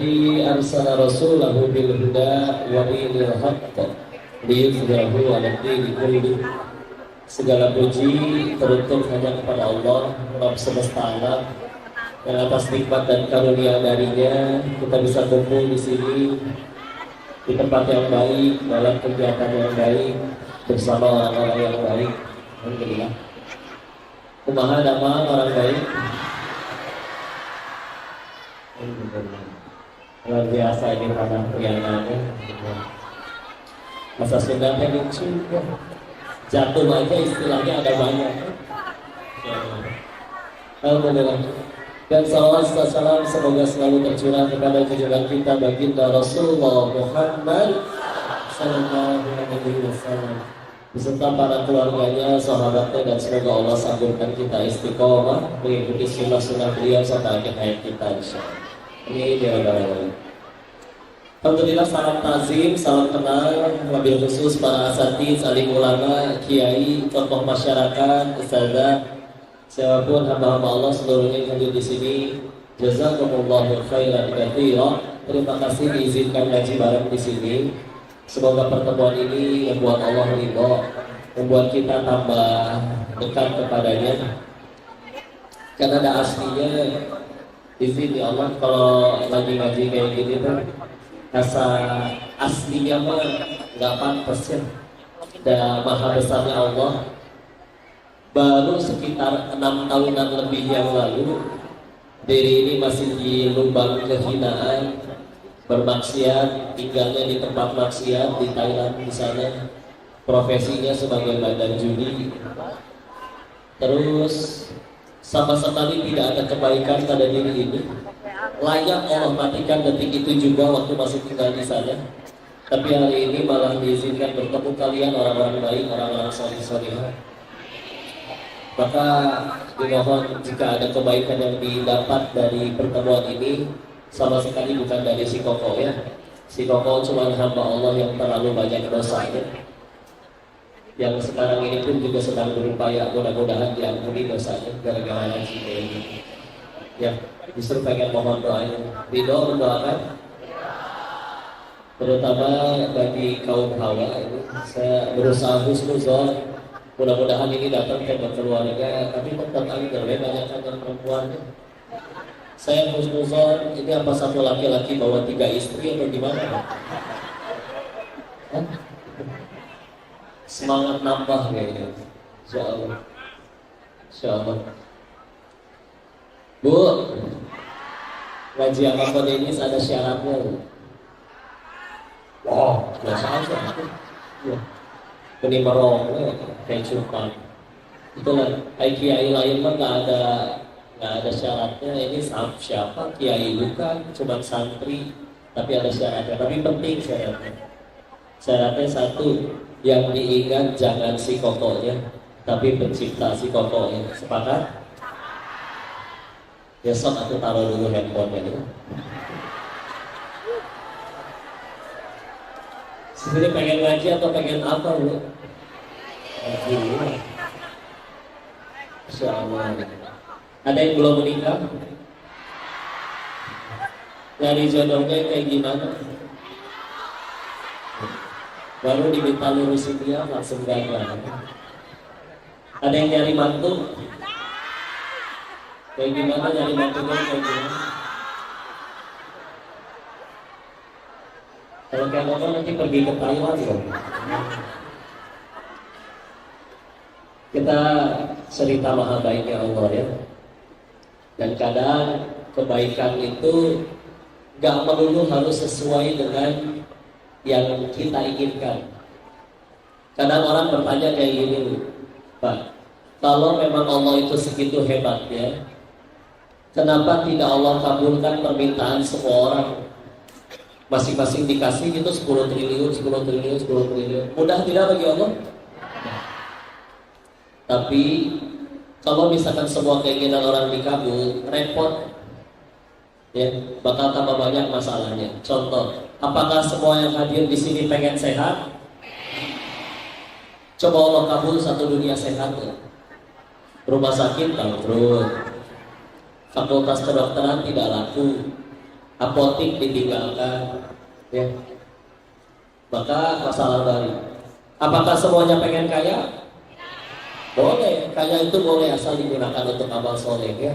Alladzi arsala rasulahu bil huda wa dinil haqq liyuzhirahu 'ala dini kullih. Segala puji teruntuk hanya kepada Allah, Rabb semesta alam, yang atas nikmat dan karunia darinya kita bisa kumpul di sini di tempat yang baik, dalam kegiatan yang baik, bersama orang-orang yang baik. Alhamdulillah. Kumaha nama orang baik? Luar biasa ini pada priangannya. Masa sudah lucu, jatuh aja istilahnya ada banyak. Alhamdulillah. Dan salawat serta salam semoga selalu tercurah kepada junjungan kita baginda Rasulullah Muhammad sallallahu alaihi wasallam beserta para keluarganya, sahabatnya, dan semoga Allah sambungkan kita istiqomah mengikuti sunnah-sunnah beliau serta akhir hayat kita insyaallah. Ini dia orang. Alhamdulillah, salam tazim, salam kenal, wabil khusus para asatidz, alim ulama, kiai, tokoh masyarakat, ustazah, siapapun hamba-hamba Allah seluruhnya yang hadir di sini. Jazakumullahu khairan katsiran. Terima kasih diizinkan ngaji bareng di sini. Semoga pertemuan ini membuat Allah ridho, membuat kita tambah dekat kepadanya. Karena ada aslinya di sini Allah kalau lagi ngaji kayak gini tuh rasa aslinya mah nggak pantas ya. Dan maha besarnya Allah. Baru sekitar 6 tahunan lebih yang lalu diri ini masih di lubang kehinaan, bermaksiat, tinggalnya di tempat maksiat di Thailand di sana, profesinya sebagai bandar judi. Terus sama sekali tidak ada kebaikan pada diri ini. Layak Allah matikan detik itu juga waktu masih tinggal di sana. Tapi hari ini malah diizinkan bertemu kalian orang-orang baik, orang-orang saleh-salehah. Maka dimohon jika ada kebaikan yang didapat dari pertemuan ini, sama sekali bukan dari si Koko ya. Si Koko cuma hamba Allah yang terlalu banyak dosanya, yang sekarang ini pun juga sedang berupaya mudah-mudahan diampuni dosanya gara-gara ngaji ini. Ya, justru pengen mohon doanya. Ridho mendoakan, terutama bagi kaum hawa ini. Saya berusaha husnuzon. Mudah-mudahan ini datang ke keluarga, tapi tetap lagi banyak yang perempuannya. Saya husnuzon, ini apa satu laki-laki bawa 3 istri atau gimana? Hah? Semangat nambah kayaknya. Insyaallah. Insyaallah. Bu, ngaji apapun ini ada syaratnya. Wow, biasa aja. Ya. Ini merong, kayak curpan. Itulah, kiai lain mah nggak ada syaratnya. Ini siapa? Kiai bukan, cuma santri, tapi ada syaratnya. Tapi penting syaratnya. Syaratnya satu, yang diingat jangan si kokonya, tapi pencipta si kokonya. Sepakat? Besok aku taruh dulu handphonenya ya. Sebenarnya pengen ngaji atau pengen apa bu? Ngaji. Insyaallah. Ada yang belum menikah? Dari jodohnya kayak gimana? Baru diminta lurusin dia langsung gagal. Ada yang nyari mantu? Kayak gimana nyari mantunya kayak gimana? Kalau kayak motor nanti pergi ke Taiwan loh. Kita cerita maha baiknya Allah ya. Dan kadang kebaikan itu gak melulu harus sesuai dengan yang kita inginkan. Kadang orang bertanya kayak gini, Pak, kalau memang Allah itu segitu hebatnya, kenapa tidak Allah kabulkan permintaan semua orang? Masing-masing dikasih gitu 10 triliun, 10 triliun, 10 triliun. Mudah tidak bagi Allah? Tapi kalau misalkan semua keinginan orang dikabul, repot. Ya, bakal tambah banyak masalahnya. Contoh, apakah semua yang hadir di sini pengen sehat? Coba Allah kabul satu dunia sehat ya. Rumah sakit bangkrut, fakultas kedokteran tidak laku, apotik ditinggalkan, ya. Maka masalah baru. Apakah semuanya pengen kaya? Boleh, kaya itu boleh asal digunakan untuk amal soleh, ya.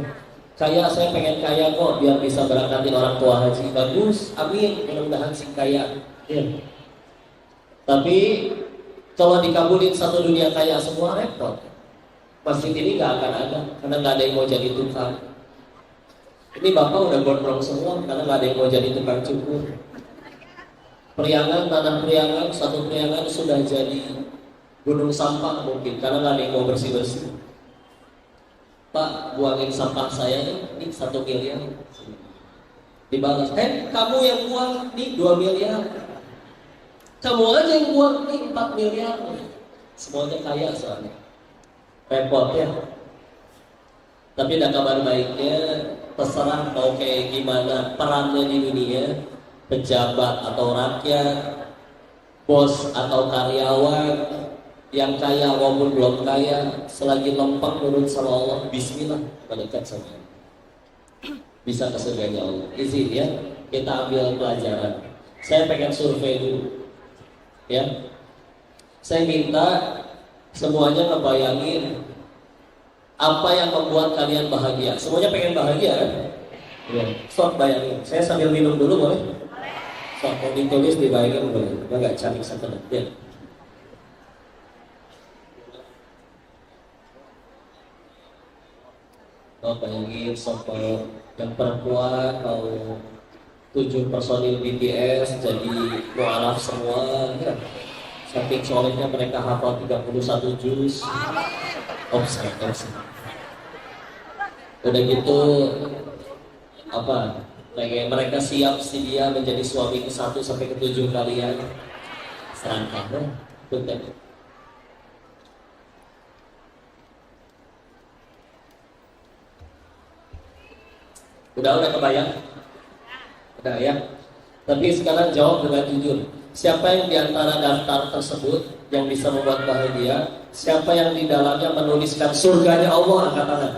Kaya, saya pengen kaya kok biar bisa berangkatin orang tua haji. Bagus, amin, mudah-mudahan sih kaya, ya. Tapi kalau dikabulin satu dunia kaya semua repot. Masjid ini nggak akan ada karena nggak ada yang mau jadi tukang. Ini bapak udah gondrong semua karena nggak ada yang mau jadi tukang cukur. Priangan, tanah priangan, satu priangan sudah jadi gunung sampah mungkin karena nggak ada yang mau bersih-bersih. Pak, buangin sampah saya ini 1 miliar. Dibalas, kamu yang buang nih 2 miliar. Kamu aja yang buang nih 4 miliar. Semuanya kaya soalnya. Repot ya. Tapi ada kabar baiknya, terserah mau kayak gimana perannya di dunia, pejabat atau rakyat, bos atau karyawan, yang kaya maupun belum kaya, selagi lempeng menurut sama Allah, bismillah, mendekat sama Allah. Bisa ke surganya Allah. Izin ya, kita ambil pelajaran. Saya pengen survei dulu, ya. Saya minta semuanya ngebayangin apa yang membuat kalian bahagia. Semuanya pengen bahagia kan? Ya. Sok bayangin. Saya sambil minum dulu boleh? Sok mau ditulis dibayangin boleh. Enggak cantik satu ya. Oh, bayangin sampai yang perempuan mau 7 personil BTS jadi mu'alaf semua ya. Saking solehnya mereka hafal 31 juz. Offset. Udah gitu apa? Kayak mereka siap sedia menjadi suami ke-1 sampai ke-7 kalian. Serangkah betul. Udah kebayang? Udah ya. Tapi sekarang jawab dengan jujur. Siapa yang diantara daftar tersebut yang bisa membuat bahagia? Siapa yang di dalamnya menuliskan surganya Allah? Angkat tangan.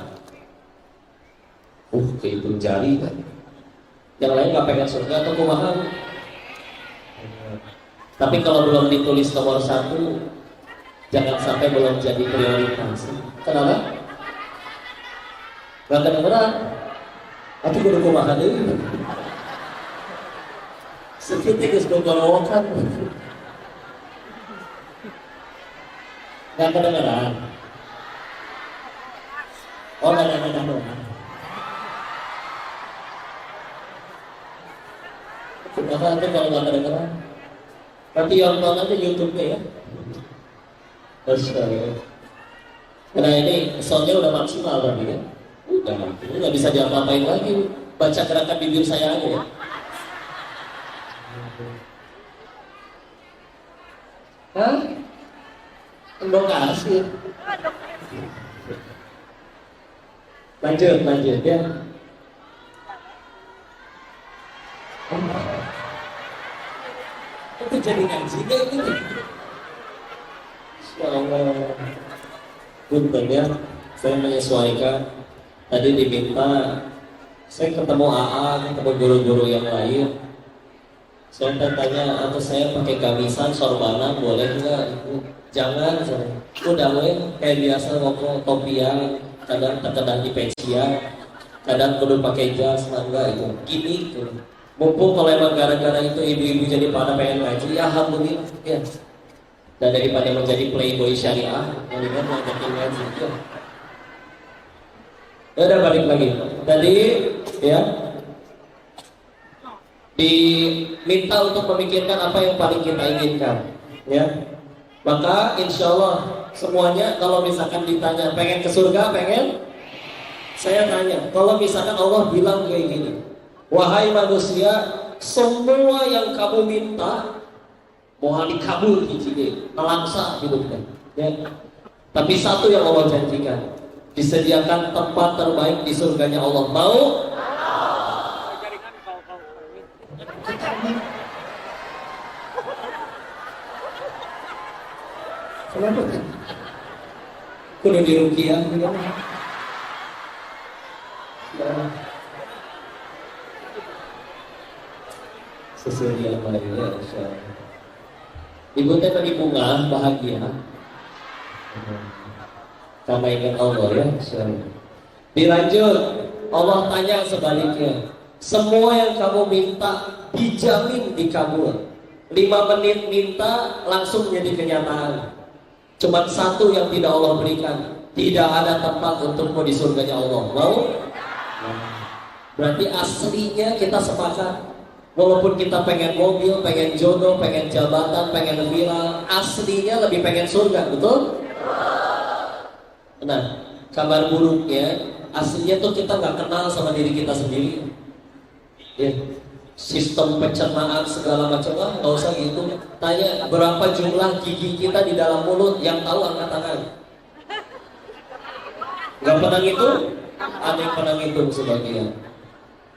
Kehitung jari kan. Yang lain nggak pengen surga atau kumaha? Tapi kalau belum ditulis nomor 1, jangan sampai belum jadi prioritas. Kenapa? Gak kedengeran. Atau kudu kumaha deui. Sekitik geus gogolokan. Gak kedengeran. Oh, gak kedengeran. Kenapa nanti kalau gak kedengeran? Nanti nonton aja YouTube-nya ya. Terus karena ini soundnya udah maksimal tadi kan? Udah, ini nggak bisa diapa-apain lagi. Baca gerakan bibir saya aja ya. Hah? Enggak kasih. Lanjut ya. Itu jadi ngaji deh gitu. Allah. Punten ya, saya menyesuaikan. Tadi diminta, saya ketemu AA, ketemu guru-guru yang lain. Saya tanya, atau saya pakai gamisan sorbana boleh nggak? Jangan, udah kayak biasa ngomong topian, kadang terkadang di pensiun, kadang kudu pakai jas, enggak itu. Gini tuh. Mumpung kalau emang gara-gara itu ibu-ibu jadi pada pengen ngaji, ya alhamdulillah ya. Dan daripada menjadi playboy syariah, mendingan ngajakin ngaji ya. Ya udah balik lagi. Tadi ya diminta untuk memikirkan apa yang paling kita inginkan, ya. Maka insya Allah semuanya kalau misalkan ditanya pengen ke surga, pengen. Saya tanya, kalau misalkan Allah bilang kayak gini, wahai manusia, semua yang kamu minta mohon dikabul hiji nelangsa hidupnya, ya. Tapi satu yang Allah janjikan, disediakan tempat terbaik di surganya Allah. Mau? Kenapa? Kudu dirukiah gitu. istri yang lain ya, Masya Allah. Ibu teh tadi bunga bahagia karena ingat Allah ya, Masya Allah. Dilanjut, Allah tanya sebaliknya, semua yang kamu minta dijamin dikabul. 5 menit minta langsung jadi kenyataan. Cuma satu yang tidak Allah berikan, tidak ada tempat untukmu di surganya Allah. Mau? Berarti aslinya kita sepakat. Walaupun kita pengen mobil, pengen jodoh, pengen jabatan, pengen viral, aslinya lebih pengen surga, betul? Nah, kabar buruknya, aslinya tuh kita nggak kenal sama diri kita sendiri. Ya. Sistem pencernaan segala macam lah, nggak usah gitu. Tanya berapa jumlah gigi kita di dalam mulut, yang tahu angkat tangan. Nggak pernah ngitung? Ada yang pernah ngitung sebagian.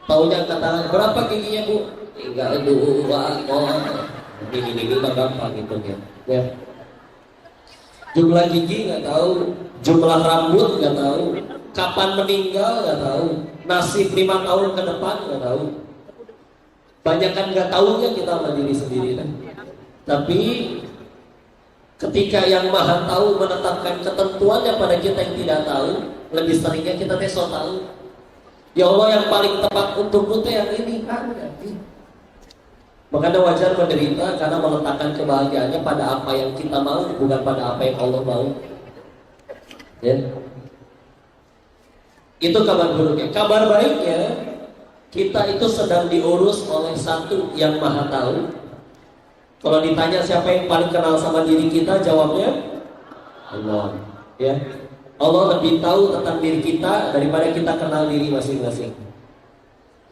Taunya angkat tangan. Berapa giginya bu? 3, 2, gini mah gampang hitungnya. Ya. Jumlah gigi nggak tahu, jumlah rambut nggak tahu, kapan meninggal nggak tahu, nasib 5 tahun ke depan nggak tahu. Banyak kan nggak tahunya kita sama diri sendiri kan. Tapi ketika yang maha tahu menetapkan ketentuannya pada kita yang tidak tahu, lebih seringnya kita so tahu. Ya Allah, yang paling tepat untukku teh yang ini kan. Makanya wajar menderita karena meletakkan kebahagiaannya pada apa yang kita mau, bukan pada apa yang Allah mau. Ya. Itu kabar buruknya. Kabar baiknya, kita itu sedang diurus oleh satu yang maha tahu. Kalau ditanya siapa yang paling kenal sama diri kita, jawabnya Allah. Ya, Allah lebih tahu tentang diri kita daripada kita kenal diri masing-masing.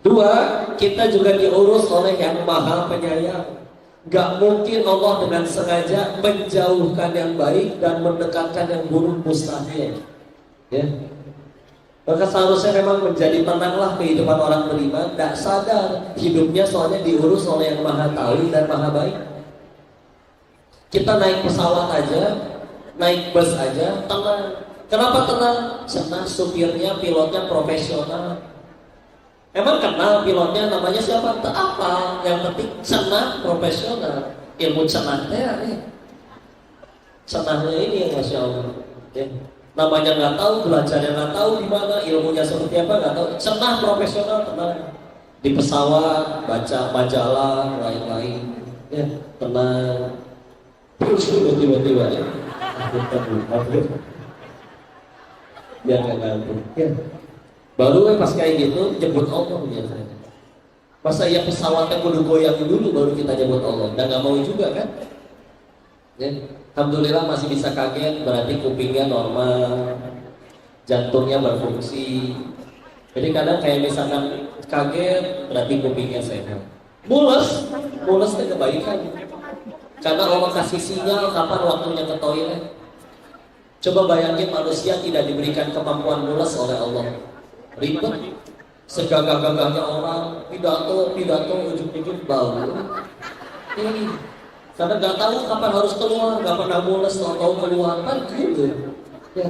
2, kita juga diurus oleh yang maha penyayang. Gak mungkin Allah dengan sengaja menjauhkan yang baik dan mendekatkan yang buruk, mustahil. Ya. Maka seharusnya memang menjadi tenanglah kehidupan orang beriman. Tidak sadar hidupnya soalnya diurus oleh yang maha tahu dan maha baik. Kita naik pesawat aja, naik bus aja, tenang. Kenapa tenang? Karena supirnya, pilotnya profesional. Emang kenal pilotnya namanya siapa? Tak apa. Yang penting cenah profesional. Ilmu cenahnya nih. Cenahnya ini yang Masya Allah. Ya. Namanya nggak tahu, belajarnya nggak tahu di mana, ilmunya seperti apa nggak tahu. Cenah profesional tenang. Di pesawat baca majalah lain-lain, ya tenang. Terus tiba-tiba ya, biar nggak gantung. Ya. Baru pas kayak gitu jemput Allah biasanya. Masa ya pesawatnya kudu goyang dulu baru kita jemput Allah? Dan nggak mau juga kan? Ya. Alhamdulillah masih bisa kaget, berarti kupingnya normal, jantungnya berfungsi. Jadi kadang kayak misalkan kaget, berarti kupingnya sehat. Mules itu kebaikan. Karena Allah kasih sinyal kapan waktunya ke toilet. Coba bayangin manusia tidak diberikan kemampuan mules oleh Allah. Ribet, segagah-gagahnya orang, pidato, ujuk-ujuk bau. Ini. Karena nggak tahu kapan harus keluar, nggak pernah mules tahu keluar kan gitu. Ya.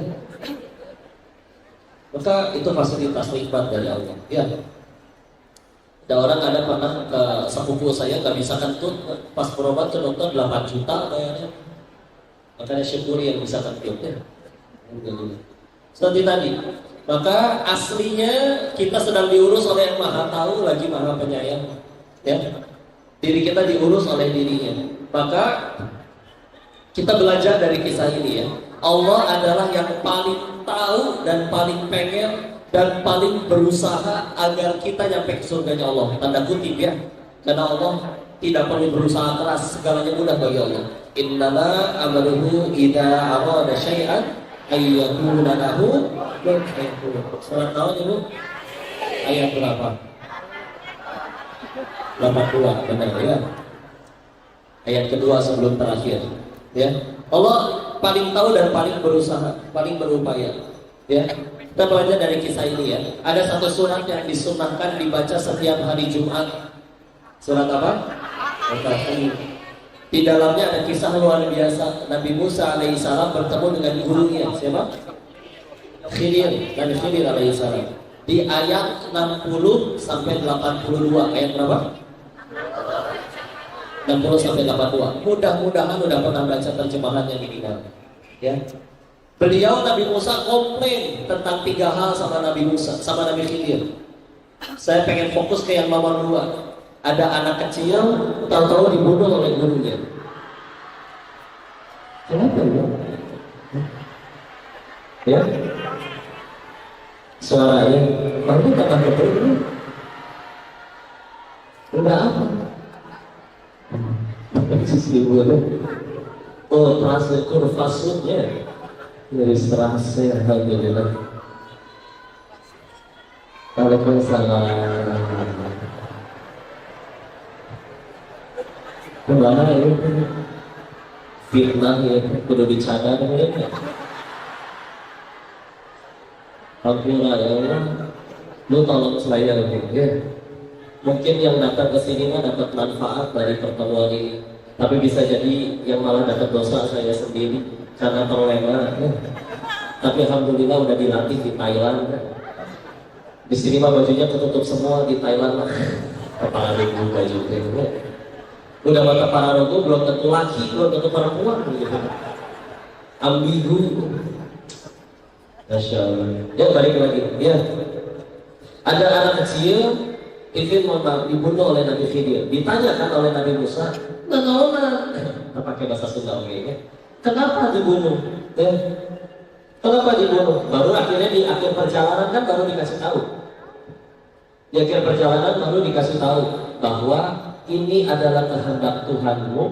Maka itu fasilitas nikmat dari Allah. Ya. Ada orang pernah ke sepupu saya nggak bisa kentut, pas berobat ke dokter 8 juta bayarnya. Makanya syukuri yang bisa kentut ya. Seperti tadi. Maka aslinya kita sedang diurus oleh yang maha tahu lagi maha penyayang. Ya. Diri kita diurus oleh dirinya. Maka kita belajar dari kisah ini ya. Allah adalah yang paling tahu dan paling pengen dan paling berusaha agar kita nyampe ke surganya Allah. Tanda kutip ya. Karena Allah tidak perlu berusaha keras, segalanya mudah bagi Allah. Innama amruhu idza arada syai'an ayyakuna lahu yakun. Surat tahun Ibu? Ayat berapa? 82, benar ya. Ayat kedua sebelum terakhir, ya. Allah paling tahu dan paling berusaha, paling berupaya, ya. Kita belajar dari kisah ini ya. Ada satu surat yang disunahkan dibaca setiap hari Jumat. Surat apa? Al-Kahfi. Di dalamnya ada kisah luar biasa. Nabi Musa alaihissalam bertemu dengan gurunya, siapa? Khidir, Nabi Khidir alaihissalam. Di ayat 60 sampai 82, ayat berapa? 60 sampai 82. Mudah-mudahan udah pernah baca terjemahannya minimal. Ya. Beliau Nabi Musa komplain tentang 3 hal sama Nabi Musa, sama Nabi Khidir. Saya pengen fokus ke yang nomor 2. Ada anak kecil, tahu-tahu dibunuh oleh gurunya. Kenapa ya? Ya? Suaranya, baru kata betul ini. Udah apa? Sisi bunuh. Oh, translate kurvasutnya. Dari serasa, alhamdulillah. Waalaikumsalam. Kemana ya? Fitnah ya, kudu dicana ya. Alhamdulillah ya Allah, lu tolong saya ya. Mungkin yang datang ke sini mah dapat manfaat dari pertemuan ini, tapi bisa jadi yang malah dapat dosa saya sendiri karena terlena. Ya. Tapi alhamdulillah udah dilatih di Thailand. Ya. Di sini mah bajunya ketutup semua, di Thailand mah kepala minggu baju ya. Udah mata pararogo belum tentu laki, belum tentu perempuan gitu. Ambigu. Masya Allah. Ya balik lagi. Ya. Ada anak kecil itu dibunuh oleh Nabi Khidir. Ditanyakan oleh Nabi Musa, "Nanaona?" Pakai bahasa Sunda ya. Kenapa dibunuh? Ya. Kenapa dibunuh? Baru akhirnya di akhir perjalanan kan baru dikasih tahu. Di akhir perjalanan baru dikasih tahu bahwa ini adalah kehendak Tuhanmu.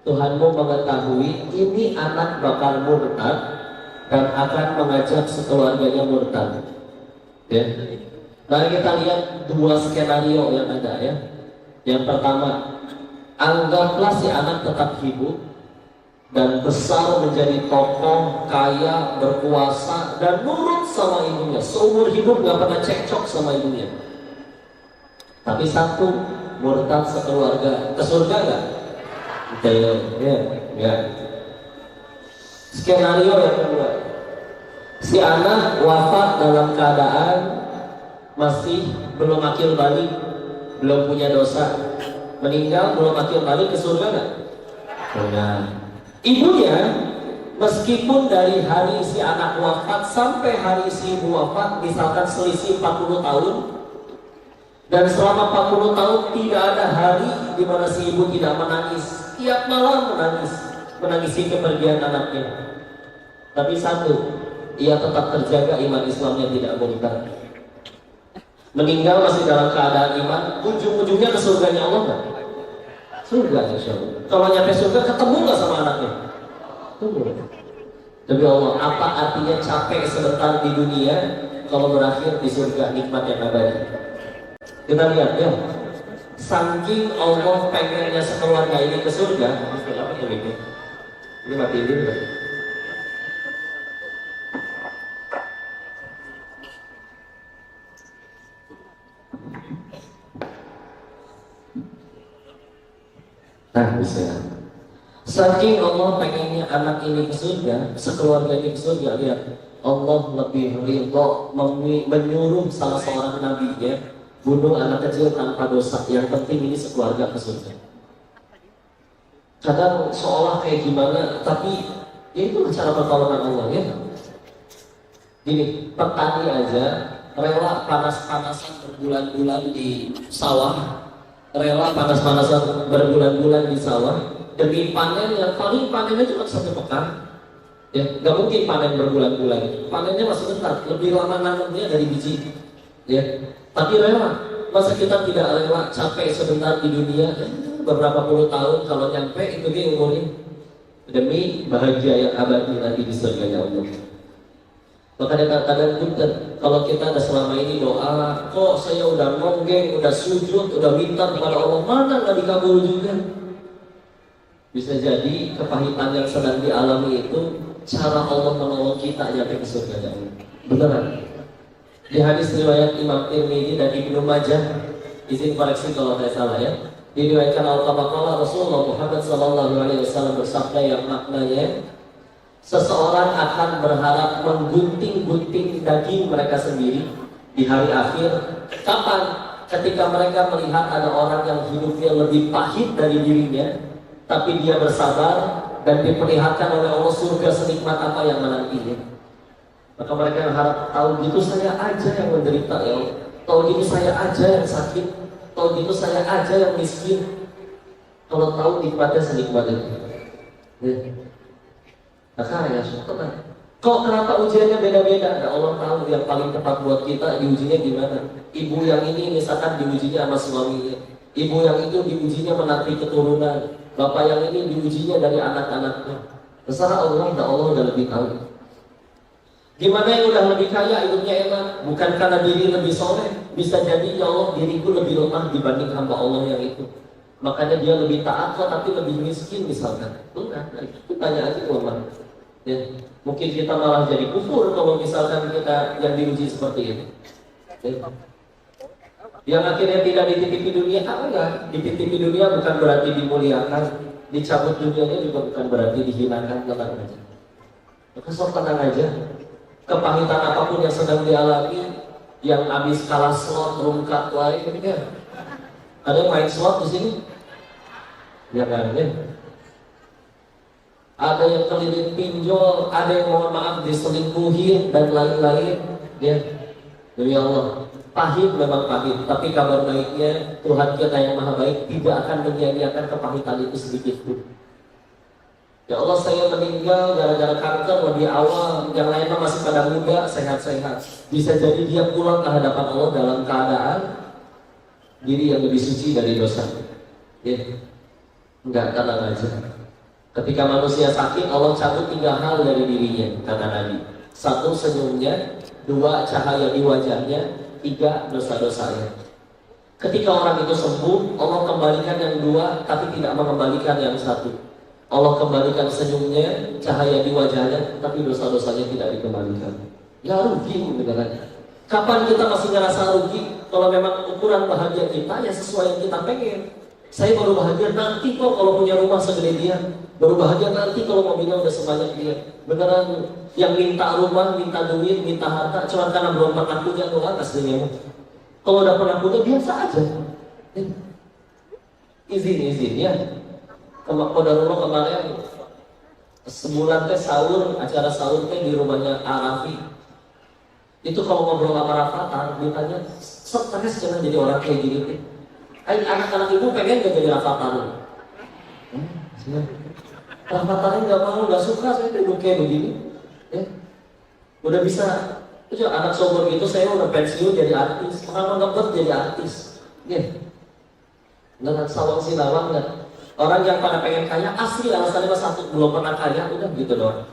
Tuhanmu mengetahui ini anak bakal murtad dan akan mengajak sekeluarganya murtad. Ya. Nah kita lihat 2 skenario yang ada ya. Yang pertama, anggaplah si anak tetap hidup dan besar menjadi tokoh, kaya, berkuasa dan nurut sama ibunya. Seumur hidup gak pernah cekcok sama ibunya. Tapi satu, murtad sekeluarga ke surga gak? Ya. Skenario yang kedua, si anak wafat dalam keadaan masih belum akil balik, belum punya dosa, meninggal belum akil balik, ke surga gak? Nah, ibunya meskipun dari hari si anak wafat sampai hari si ibu wafat misalkan selisih 40 tahun, dan selama 40 tahun tidak ada hari di mana si ibu tidak menangis. Tiap malam menangisi kepergian anaknya. Tapi satu, ia tetap terjaga iman Islamnya tidak murtad. Meninggal masih dalam keadaan iman, ujung-ujungnya ke surganya Allah kan? Surga insya Allah. Kalau nyampe surga ketemu nggak sama anaknya? Tunggu. Demi Allah, apa artinya capek sebentar di dunia kalau berakhir di surga nikmat yang abadi? Kita lihat ya, saking Allah pengennya sekeluarga ini ke surga. Apa ini? Ini matiin dulu kan? Nah bisa. Saking Allah pengennya anak ini ke surga, sekeluarga ini ke surga, lihat Allah lebih ridho menyuruh salah seorang nabi ya bunuh anak kecil tanpa dosa, yang penting ini sekeluarga ke surga. Kadang seolah kayak gimana, tapi ya itu cara pertolongan Allah ya. Gini, petani aja rela panas-panasan berbulan-bulan di sawah, rela panas-panasan berbulan-bulan di sawah demi panen yang paling panennya cuma 1 pekan. Ya, nggak mungkin panen berbulan-bulan. Panennya masih bentar, lebih lama nanamnya dari biji. Ya, tapi rela. Masa kita tidak rela capek sebentar di dunia, beberapa puluh tahun kalau nyampe itu dia umurnya demi bahagia yang abadi nanti di surga Allah. Maka kadang-kadang pun kalau kita ada selama ini doa, kok saya udah nonggeng, udah sujud, udah minta kepada Allah, mana nggak dikabul juga? Bisa jadi kepahitan yang sedang dialami itu cara Allah menolong kita nyampe ke surga Allah. Beneran? Di hadis riwayat Imam Tirmidzi dan Ibnu Majah, izin koreksi kalau saya salah ya. Diriwayatkan al-Tabaqalah Rasulullah Muhammad SAW bersabda yang maknanya, seseorang akan berharap menggunting-gunting daging mereka sendiri di hari akhir. Kapan? ketika mereka melihat ada orang yang hidupnya lebih pahit dari dirinya, tapi dia bersabar dan diperlihatkan oleh Allah surga senikmat apa yang menantinya. Maka mereka harap, tahu gitu saya aja yang menderita ya Allah, tahu gitu saya aja yang sakit, tahu gitu saya aja yang miskin. Kalau tahu nikmatnya senikmat itu, maka ya syukur. Kok kenapa ujiannya beda-beda? Nah, Allah tahu yang paling tepat buat kita diujinya gimana. Ibu yang ini misalkan diujinya sama suaminya, ibu yang itu diujinya menanti keturunan, bapak yang ini diujinya dari anak-anaknya. Terserah Allah, dan Allah udah lebih tahu. Gimana yang udah lebih kaya, hidupnya enak, bukan karena diri lebih soleh. Bisa jadi ya Allah diriku lebih lemah dibanding hamba Allah yang itu. Makanya dia lebih taat kok tapi lebih miskin misalkan. Enggak, itu tanya aja ulama. Ya, mungkin kita malah jadi kufur kalau misalkan kita yang diuji seperti itu. Ya. Yang akhirnya tidak dititipi dunia, enggak. Dititipi dunia bukan berarti dimuliakan, dicabut dunianya juga bukan berarti dihinakan, tenang aja. Maka sok tenang aja. Kepahitan apapun yang sedang dialami, yang habis kalah slot, rungkat, wae, ya. Ada yang main slot di sini? Ya kan, ya. Ada yang keliling pinjol, ada yang mohon maaf diselingkuhin dan lain-lain. Ya, demi Allah, pahit memang pahit. Tapi kabar baiknya Tuhan kita yang maha baik tidak akan menyia-nyiakan kepahitan itu sedikit pun. Ya Allah, saya meninggal gara-gara kanker lebih awal, yang lainnya masih pada muda, sehat-sehat. Bisa jadi dia pulang ke hadapan Allah dalam keadaan diri yang lebih suci dari dosa. Ya, enggak, tenang aja. Ketika manusia sakit, Allah cabut 3 hal dari dirinya, kata Nabi. 1, senyumnya. 2, cahaya di wajahnya. 3, dosa-dosanya. Ketika orang itu sembuh, Allah kembalikan yang 2, tapi tidak mengembalikan yang 1. Allah kembalikan senyumnya, cahaya di wajahnya, tapi dosa-dosanya tidak dikembalikan. Ya rugi beneran. Kapan kita masih ngerasa rugi? Kalau memang ukuran bahagia kita ya sesuai yang kita pengen. Saya baru bahagia nanti kok kalau punya rumah segede dia. Baru bahagia nanti kalau mobilnya udah sebanyak dia. Beneran yang minta rumah, minta duit, minta harta cuma karena belum pernah punya doang aslinya. Kalau udah pernah punya biasa aja. Izin ya. Qadarullah kemarin sebulan teh sahur, acara sahur teh di rumahnya Arafi. Itu kalau ngobrol sama Rafathar, ditanya stres jangan jadi orang kayak gini teh. Anak-anak ibu pengen gak jadi Rafathar? Rafathar nggak mau, nggak suka saya duduk kayak begini. Ya. Udah bisa, itu anak sobor gitu saya udah pensiun jadi artis, orang ngebet jadi artis. Ya. Dengan sawang sinawang nggak. Orang yang pada pengen kaya asli alasannya mas 1 belum pernah kaya, udah gitu doang.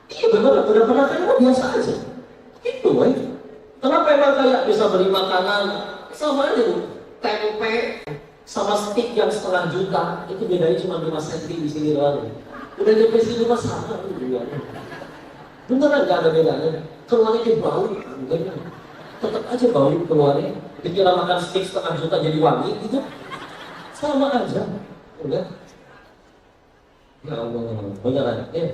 Iya bener, udah pernah kaya biasa aja. Itu woy. Kenapa emang kaya bisa beli makanan sama aja tuh. Tempe sama stik yang 1,5 juta itu bedanya cuma 5 cm di sini doang. Udah nyampe sini mah sama juga. Beneran nggak ada bedanya. Keluarnya kayak bau, enggak. Tetap aja bau keluarnya. Dikira makan stik 1,5 juta jadi wangi gitu, sama aja, udah. Ya Allah, beneran. Ya.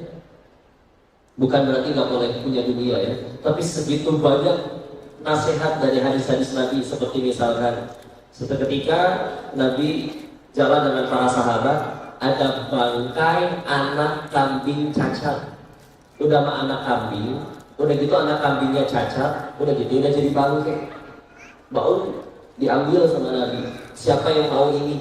Bukan berarti nggak boleh punya dunia ya, tapi segitu banyak nasihat dari hadis-hadis Nabi seperti misalkan. Suatu ketika Nabi jalan dengan para sahabat, ada bangkai anak kambing cacat. Udah mah anak kambing, udah gitu anak kambingnya cacat, udah gitu udah jadi bangkai. Bau diambil sama Nabi. Siapa yang mau ini?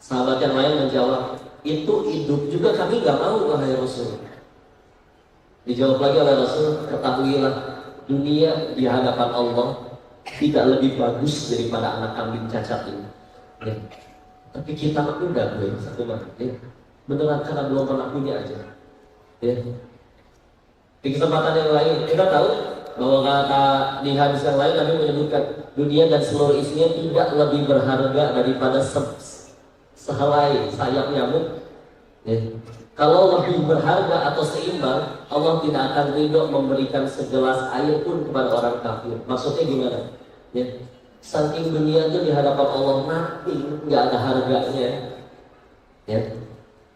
Sahabat yang lain menjawab, itu hidup juga kami nggak mau wahai Rasul. Dijawab lagi oleh Rasul, ketahuilah dunia di hadapan Allah tidak lebih bagus daripada anak kambing cacat ini. Ya. Tapi kita udah gue satu banget. Ya. Beneran karena belum pernah punya aja. Ya. Di kesempatan yang lain kita tahu bahwa kata di hadis yang lain Nabi menyebutkan dunia dan seluruh isinya tidak lebih berharga daripada sehelai sayap nyamuk. Ya. Kalau lebih berharga atau seimbang, Allah tidak akan ridho memberikan segelas air pun kepada orang kafir. Maksudnya gimana? Ya. Saking dunia itu di hadapan Allah nothing, nggak ada harganya. Ya.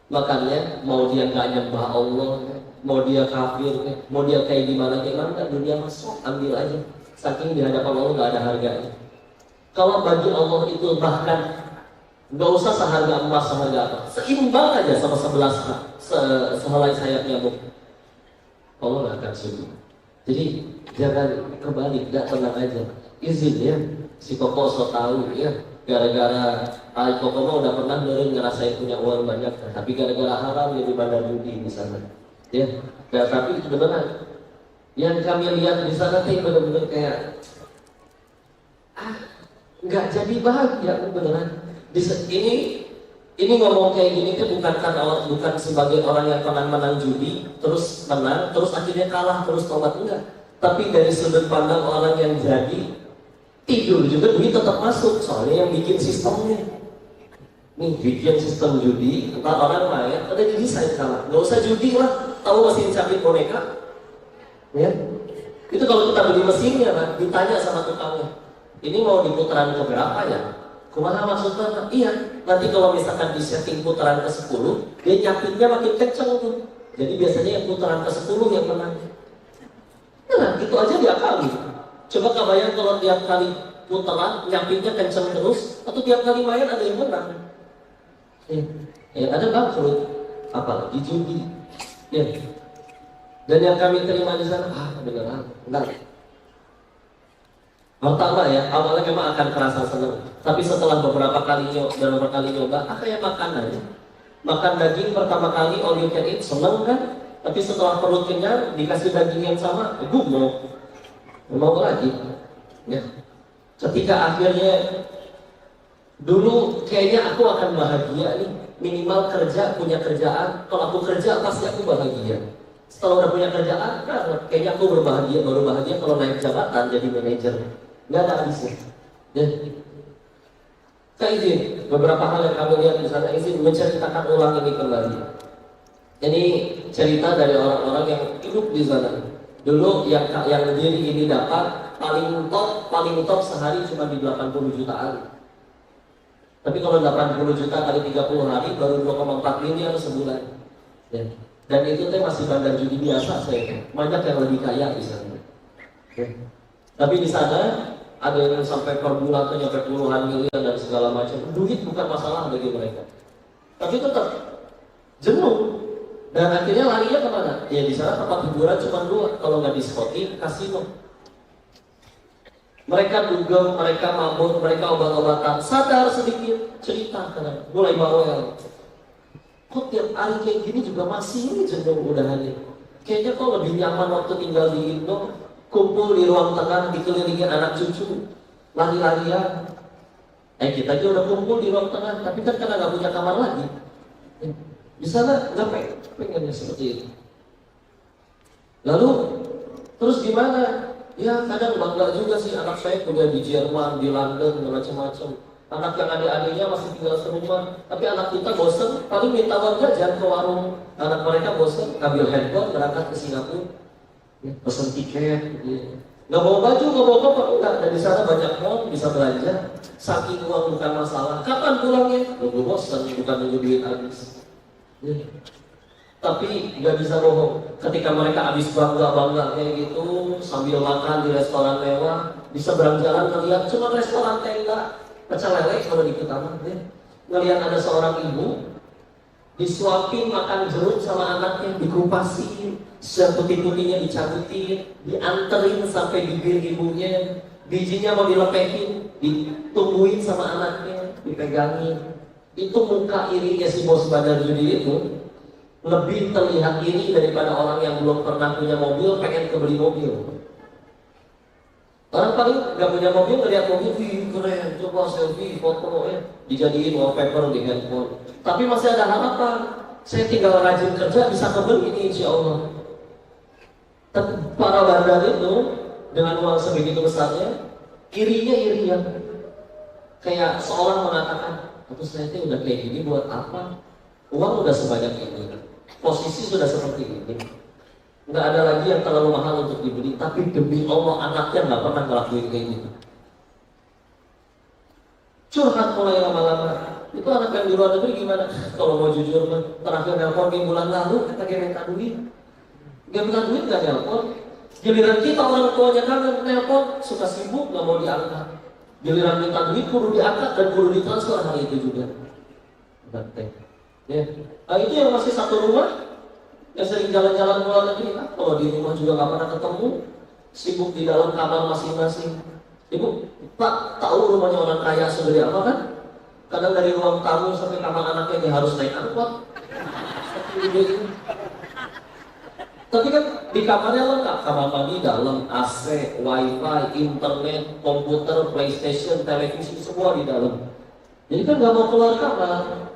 Makanya mau dia nggak nyembah Allah, mau dia kafir, mau dia kayak gimana dunia masuk ambil aja. saking di hadapan Allah nggak ada harganya. Kalau bagi Allah itu bahkan nggak usah seharga emas, seharga apa, seimbang aja sama 11 sehelai sayap nyamuk, Allah nggak akan sudi. Jadi jangan kebalik, nggak, tenang aja, izin ya. Si Koko so tahu ya, gara-gara Koko mah udah pernah ngerasain punya uang banyak, tapi gara-gara haram ya di bandar judi di sana. Ya, tapi itu beneran. Yang kami lihat di sana tuh bener-bener kayak nggak jadi bahagia beneran. Ini ngomong kayak gini tuh bukan karena bukan sebagai orang yang pernah menang judi terus menang terus akhirnya kalah terus tobat, enggak. Tapi dari sudut pandang orang yang jadi tidur juga duit tetap masuk, soalnya yang bikin sistemnya. Nih bikin sistem judi, entar orang main ada desain kalah, nggak usah judi lah, tahu mesin capit boneka, ya. Itu kalau kita beli mesinnya kan, ditanya sama tukangnya, ini mau di putaran keberapa ya? Kumaha maksudnya? Iya, nanti kalau misalkan di setting putaran ke-10, dia nyapitnya makin kenceng tuh. Jadi biasanya yang putaran ke-10 yang menang. Nah, itu aja diakali. Coba kebayang kalau tiap kali putaran nyapitnya kenceng terus, atau tiap kali main ada yang menang. Ada bangkrut, apalagi judi. Ya. Dan yang kami terima di sana, beneran, enggak. Pertama ya, awalnya memang akan kerasa senang, tapi setelah beberapa kali nyoba, kayak makan aja. Makan daging pertama kali all you can eat, seneng kan? Tapi setelah perut kenyang, dikasih daging yang sama, gue mau lagi. Ya. Ketika akhirnya dulu kayaknya aku akan bahagia nih, minimal kerja, punya kerjaan. Kalau aku kerja pasti aku bahagia. Setelah udah punya kerjaan, kayaknya aku baru bahagia kalau naik jabatan jadi manajer. Nggak ada habisnya. Ya. Saya izin beberapa hal yang kami lihat di sana, izin menceritakan ulang ini kembali. Ini cerita dari orang-orang yang hidup di sana. Dulu yang diri ini dapat paling top sehari cuma di 80 jutaan. Tapi kalau 80 juta kali 30 hari baru 2,4 miliar sebulan. Ya. Dan itu masih bandar judi biasa saya. Banyak yang lebih kaya di sana. Ya. Tapi di sana ada yang sampai per bulan atau nyampe puluhan miliar dan segala macam. Duit bukan masalah bagi mereka. Tapi tetap jenuh. Dan akhirnya larinya kemana? Ya di sana tempat hiburan cuma 2. Kalau nggak diskotik, kasino. Mereka dugem, mereka mabuk, mereka obat-obatan. Sadar sedikit, cerita karena mulai bawel. Kok tiap hari kayak gini juga masih ini jenuh udahannya. Kayaknya kok lebih nyaman waktu tinggal di Indo. Kumpul di ruang tengah dikelilingin anak cucu, lari-larian. Kita aja udah kumpul di ruang tengah, tapi kan karena nggak punya kamar lagi. Di sana nggak pengennya seperti itu. Lalu terus gimana? Ya kadang bangga juga sih anak saya kuliah di Jerman, di London, dan macam-macam. Anak yang adik-adiknya masih tinggal serumah, tapi anak kita bosen, paling minta uang jajan ke warung. Anak mereka bosen, ambil handphone berangkat ke Singapura. Pesan tiket, nggak bawa baju, nggak bawa koper, enggak. Dan di sana banyak mall, bisa belanja. Saking uang bukan masalah. Kapan pulangnya? Nunggu bosan, bukan nunggu duit habis. Tapi nggak bisa bohong. Ketika mereka habis bangga kayak gitu, sambil makan di restoran mewah, bisa berjalan ngeliat cuma restoran tenda, pecel lele kalau di Kutaman. Ngeliat ada seorang ibu disuapin makan jeruk sama anaknya, dikupasin, seputih-putihnya dicabutin, dianterin sampai bibir ibunya, bijinya mau dilepehin, ditungguin sama anaknya, dipegangin. Itu muka irinya si bos bandar judi itu lebih terlihat iri daripada orang yang belum pernah punya mobil pengen kebeli mobil. Orang paling nggak punya mobil, ngeliat mobil, wih keren, coba selfie, foto, dijadiin wallpaper di handphone. Tapi masih ada harapan, saya tinggal rajin kerja bisa kebeli ini insya Allah. Tapi para bandar itu dengan uang sebegitu besarnya, irinya, kayak seorang mengatakan, terus saya udah kayak gini buat apa? Uang udah sebanyak ini, posisi sudah seperti ini. Nggak ada lagi yang terlalu mahal untuk dibeli, tapi demi Allah anaknya nggak pernah ngelakuin kayak gitu. Curhat mulai lama-lama. Itu anak yang di luar negeri gimana? Kalau mau jujur terakhir nelpon minggu lalu kata dia minta duit. Dia minta duit nggak nelpon. Giliran kita orang tuanya kangen telepon suka sibuk nggak mau diangkat. Giliran minta duit kudu diangkat dan kudu ditransfer hari itu juga. Ya. Nah, itu yang masih satu rumah, yang sering jalan-jalan luar negeri, kalau di rumah juga nggak pernah ketemu, sibuk di dalam kamar masing-masing. Ibu, Pak, tahu rumahnya orang kaya segede apa kan? Kadang dari ruang tamu sampai kamar anaknya dia harus naik angkot. Tapi kan di kamarnya lengkap, kamar mandi dalam, AC, wifi, internet, komputer, PlayStation, televisi, semua di dalam. Jadi kan nggak mau keluar kamar,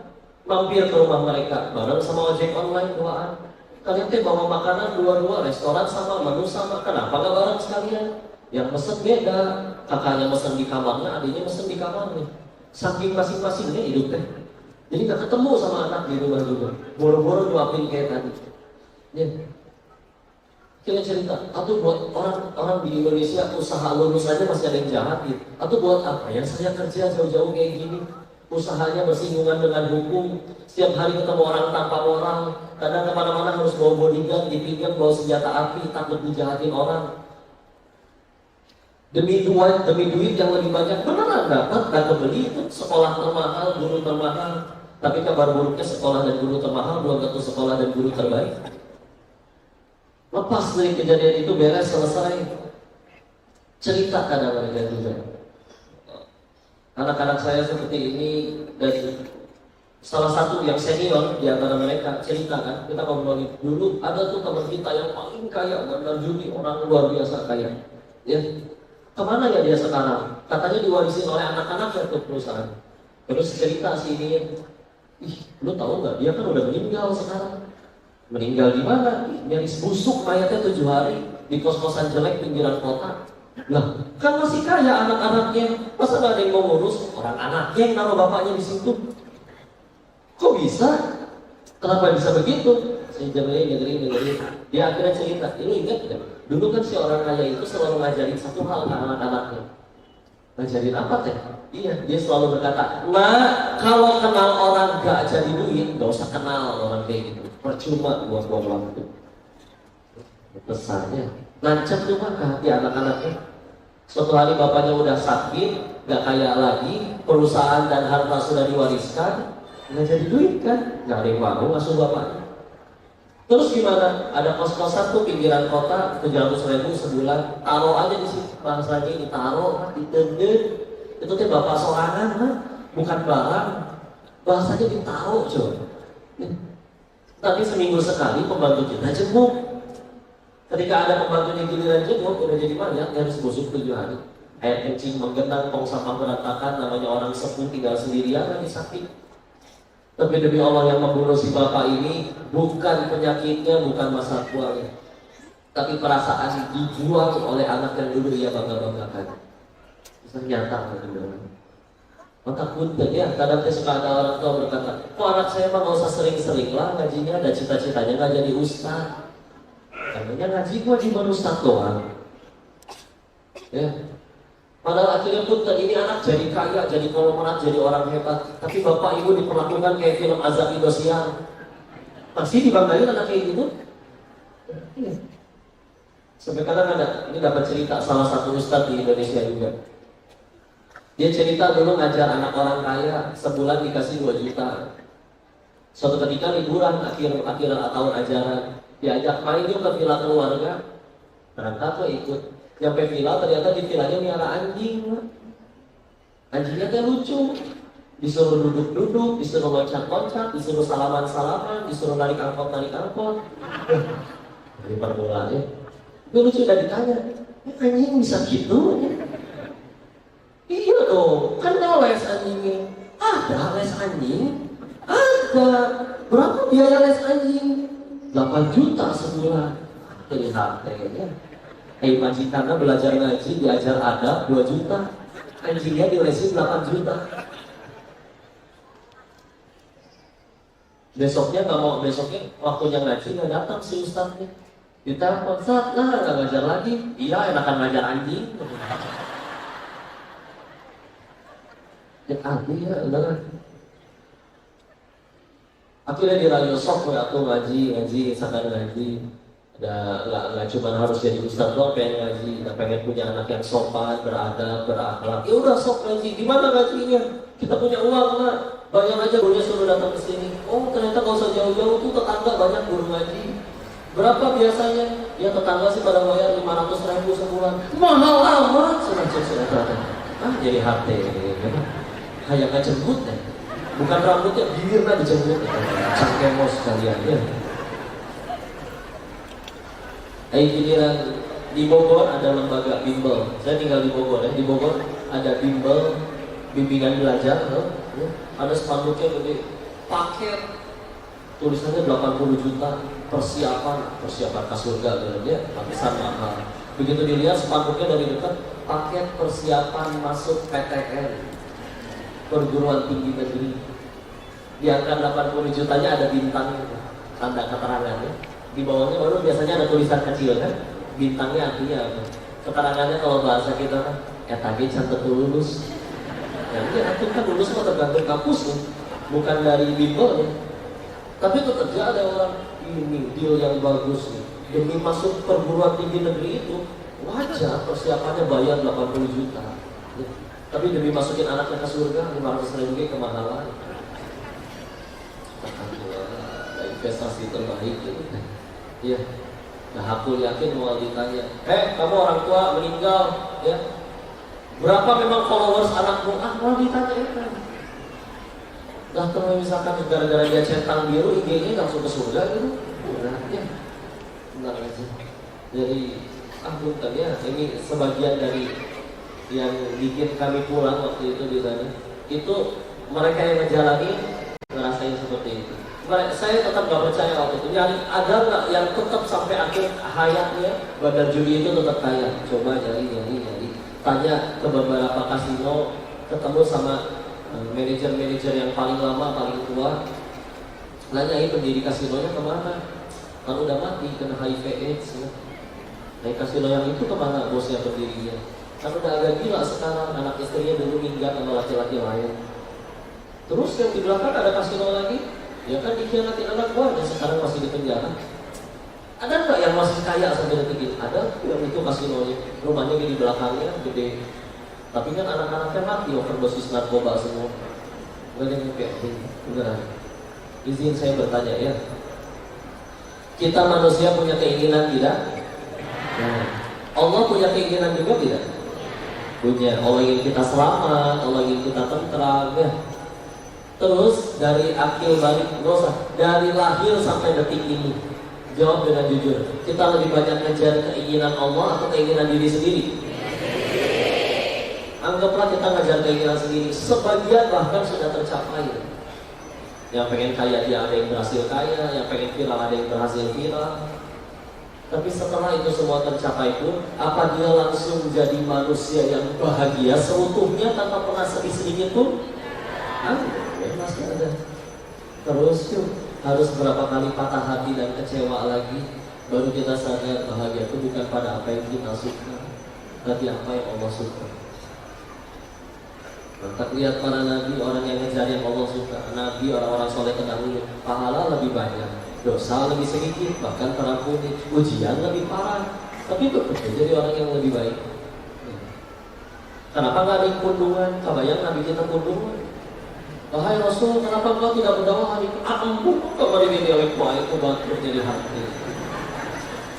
mampir ke rumah mereka, bareng sama ojek online duaan. Kalian teh bawa makanan dua-dua, restoran sama, menu sama, kenapa nggak bareng sekalian? Yang pesen beda, kakaknya pesen di kamarnya, adiknya pesen di kamarnya. Saking masing-masingnya hidup teh. Jadi nggak ketemu sama anak di rumah juga. Boro-boro nyuapin kayak tadi. Ya. Kita cerita, atau buat orang di Indonesia usaha lulus aja masih ada yang jahat gitu. Atau buat apa ya saya kerja jauh-jauh kayak gini, usahanya bersinggungan dengan hukum, setiap hari ketemu orang tanpa moral, kadang kemana-mana harus bawa bodyguard, di pinggang bawa senjata api, takut dijahatin orang. Demi duit yang lebih banyak, beneran dapat dan kebeli itu sekolah termahal, guru termahal. Tapi kabar buruknya sekolah dan guru termahal belum tentu sekolah dan guru terbaik. Lepas dari kejadian itu beres selesai, cerita kadang mereka juga. Anak-anak saya seperti ini dan salah satu yang senior di antara mereka cerita kan, kita ngobrolin dulu ada tuh teman kita yang paling kaya, benar judi, orang luar biasa kaya. Ya, kemana ya dia sekarang? Katanya diwarisin oleh anak-anaknya ke perusahaan. Terus cerita si ini, ih, lu tahu nggak? Dia kan udah meninggal sekarang. Meninggal di mana? Nyaris busuk mayatnya 7 hari di kos-kosan jelek pinggiran kota. Lah, kan masih kaya anak-anaknya, masa nggak ada yang mau ngurus? Orang anaknya yang naruh bapaknya di situ. Kok bisa? Kenapa bisa begitu? Saya dengerin. Dia akhirnya cerita, ini ingat kan? Dulu kan si orang kaya itu selalu ngajarin satu hal ke anak-anaknya. Ngajarin apa teh? Iya, dia selalu berkata, nah kalau kenal orang gak jadi duit, gak usah kenal orang kayak gitu. Percuma buang-buang waktu. Pesannya nancap tuh ke hati anak-anaknya. Suatu hari bapaknya udah sakit, gak kaya lagi, perusahaan dan harta sudah diwariskan, nggak jadi duit kan, nggak ada yang mau ngasuh bapaknya. Terus gimana? Ada kos-kosan tuh pinggiran kota, 700.000 sebulan, taruh aja di situ, bahasanya ditaruh, ditendeng. Itu teh bapak sorangan, kan? Bukan barang, bahasanya ditaruh coy. Tapi seminggu sekali pembantu kita jenguk. Ketika ada pembantunya giliran jenguk, udah jadi banyak, harus busuk 7 hari. Air kencing menggenang, tong sampah berantakan, namanya orang sepuh tinggal sendirian lagi sakit. Tapi demi Allah yang membunuh si bapak ini bukan penyakitnya, bukan masa tuanya, tapi perasaan dijual oleh anak yang dulu ia bangga-banggakan. Ternyata benar. Maka punten ya, kadang suka ada orang tua berkata, kok anak saya mah nggak usah sering-sering lah ngajinya, ada cita-citanya nggak jadi ustaz. Katanya ngaji gua cuma ustaz doang. Ya. Padahal akhirnya punten ini anak jadi kaya, jadi konglomerat, jadi orang hebat. Tapi bapak ibu diperlakukan kayak film azab Indosiar. Pasti dibanggain anak kayak gitu. Sampai kadang ada, ini dapat cerita salah satu ustaz di Indonesia juga. Dia cerita dulu ngajar anak orang kaya, sebulan dikasih 2 juta. Suatu ketika liburan akhir tahun ajaran, diajak main yuk ke villa keluarga. Berangkat lo ikut. Nyampe villa, ternyata di villanya miara anjing. Anjingnya teh lucu. Disuruh duduk-duduk, disuruh loncat-loncat, disuruh salaman-salaman, disuruh narik angkot. Dari permulaan ya. Itu lucu, udah ditanya, anjing bisa gitu ya? Iya dong, kan les anjingnya. Ada les anjing? Ada. Berapa biaya les anjing? 8 juta sebulan. Terlihat kayaknya. Majikannya belajar ngaji, diajar adab 2 juta. Anjingnya dilesin 8 juta. Besoknya waktunya ngaji nggak datang si ustadznya. Ditelepon, Ustaz, nggak ngajar lagi. Iya, enakan ngajar anjing. Ya, beneran. Akhirnya dirayu sok, aku ngaji, misalkan ngaji. nggak cuma harus jadi ustadz doang pengen ngaji, pengen punya anak yang sopan, beradab, berakhlak. Ya udah sok ngaji. Gimana ngajinya? Kita punya uang nggak? Bayang aja gurunya suruh datang ke sini. Oh ternyata nggak usah jauh-jauh tuh tetangga banyak guru ngaji. Berapa biasanya? Ya tetangga sih pada bayar 500.000 sebulan. Mahal amat. Sudah ternyata. Jadi HT. Kayak nggak jemput deh. Bukan rambutnya, bibirnya dijemput. Cangkemos sekalian ya. Giliran di Bogor ada lembaga bimbel. Saya tinggal di Bogor ya. Di Bogor ada bimbel bimbingan belajar, ya. Ada spanduknya gede, paket tulisannya 80 juta persiapan ke surga ya, lapisan mahal. Begitu dilihat spanduknya dari dekat, paket persiapan masuk PTN, perguruan tinggi negeri. Di angka 80 jutanya ada bintang, tanda keterangannya. Di bawahnya baru biasanya ada tulisan kecil kan, bintangnya artinya apa? Keterangannya kalau bahasa kita kan, tadi cantik lulus. Ya itu kan lulus itu tergantung kampus nih, bukan dari bimbel ya. Tapi itu kerja ada orang ini deal yang bagus nih, demi masuk perguruan tinggi negeri itu wajar persiapannya bayar 80 juta. Ya. Tapi demi masukin anaknya ke surga 500.000 kemahalan. Investasi terbaik itu. Iya, nah aku yakin mau ditanya, kamu orang tua meninggal, ya berapa memang followers anakmu? Mau ditanya kan? Nah kalau misalkan gara-gara dia centang biru IG-nya langsung ke surga gitu, nah ya, benar aja. Jadi, bukan ya, ini sebagian dari yang bikin kami pulang waktu itu di sana. Itu mereka yang menjalani ngerasain seperti itu. Saya tetap gak percaya waktu itu. Yang ada nggak yang tetap sampai akhir hayatnya Badar Judi itu tetap kaya? Coba nyari. Tanya ke beberapa kasino, ketemu sama manajer-manajer yang paling lama, paling tua. Nanyain pendiri kasinonya kemana? Kan udah mati kena HIV/AIDS. Nah kasino yang itu kemana bosnya pendirinya? Kan udah agak gila sekarang, anak istrinya dulu minggat sama laki-laki lain. Terus yang di belakang ada kasino lagi. Ya kan dikhianatin anak buahnya, sekarang masih di penjara. Ada nggak yang masih kaya sampai detik ini? Ada yang itu kasinonya, rumahnya di belakangnya gede. Tapi kan anak-anaknya mati overdosis narkoba semua. Gak ada yang kayak beneran. Izin saya bertanya ya, kita manusia punya keinginan tidak? Nah, Allah punya keinginan juga tidak? Punya. Allah ingin kita selamat, Allah ingin kita tentram ya. Terus dari akil balik dosa, dari lahir sampai detik ini, jawab dengan jujur. Kita lebih banyak ngejar keinginan Allah atau keinginan diri sendiri? Anggaplah kita ngejar keinginan sendiri. Sebagian bahkan sudah tercapai. Yang pengen kaya dia ada yang berhasil kaya, yang pengen viral ada yang berhasil viral. Tapi setelah itu semua tercapai pun, apa dia langsung menjadi manusia yang bahagia seutuhnya tanpa pernah sedih sedikit pun? Pasti ada. Terus harus berapa kali patah hati dan kecewa lagi baru kita sadar bahagia itu bukan pada apa yang kita suka, tapi apa yang Allah suka. Maka lihat para nabi, orang yang ngejar yang Allah suka. Nabi, orang-orang soleh terdahulu, pahala lebih banyak, dosa lebih sedikit, bahkan terampuni, ujian lebih parah, tapi tetap jadi orang yang lebih baik. Kenapa nggak ada pundungan? Kebayang nabi kita pundungan. Wahai Rasul, kenapa kau tidak berdakwah hari ini? Ampun, kemarin ini oleh kuah itu bangkrut jadi hati.